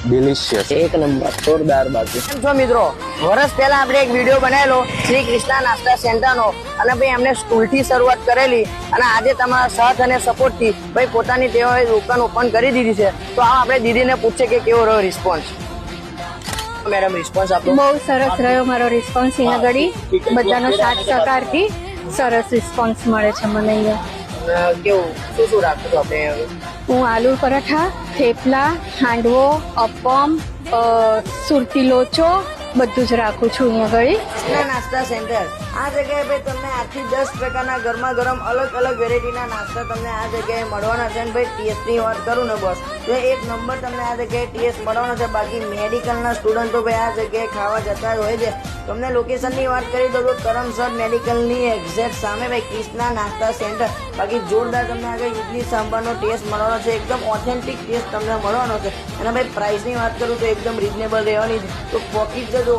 Delicious, એક number, જોરદાર બાકી. કેમ છો મિત્રો? વર્ષ પહેલા આપણે એક વિડીયો બનાવેલો શ્રી કૃષ્ણા નાસ્તા સેન્ટરનો, અને ભાઈ એમને સ્કૂલથી શરૂઆત કરેલી, અને આજે તમારા સાથ અને સપોર્ટથી ભાઈ પોતાની તેઓએ દુકાન ઓપન કરી દીધી છે. તો આ આપણે દીદીને પૂછીએ કે કેવો રહ્યો રિસ્પોન્સ. મેડમ, રિસ્પોન્સ આપો. બહુ સરસ રહ્યો મારો રિસ્પોન્સ. અહીંયા ઘડી બધાનો સાથ સહકારથી સરસ રિસ્પોન્સ મળે છે મને અહીંયા. કેવું શું શું રાખશું આપણે? હું આલુ પરાઠા, થેપલા, હાંડવો, અપમ, સુરતી લોચો બધું જ રાખું છું અહીંયા ઘડી. કૃષ્ણા નાસ્તા સેન્ટર આ જગ્યાએ ભાઈ તમને 8 થી 10 પ્રકારના ગરમા ગરમ અલગ અલગ વેરાયટીના નાસ્તા તમને આ જગ્યાએ મળવાના છે. અને ભાઈ ટેસ્ટની વાત કરું ને બોસ, તો એક નંબર તમને આ જગ્યાએ ટેસ્ટ મળવાનો છે. બાકી મેડિકલના સ્ટુડન્ટો ભાઈ આ જગ્યાએ ખાવા જતા હોય છે. તમને લોકેશનની વાત કરી દો તો કરમસદ મેડિકલની એક્ઝેક્ટ સામે ભાઈ કૃષ્ણા નાસ્તા સેન્ટર. બાકી જોરદાર તમને આગળ ઇડલી સાંભારનો ટેસ્ટ મળવાનો છે. એકદમ ઓથેન્ટિક ટેસ્ટ તમને મળવાનો છે. અને ભાઈ પ્રાઇસની વાત કરું તો એકદમ રિઝનેબલ રહેવાની છે. તો પોકેટ જજો.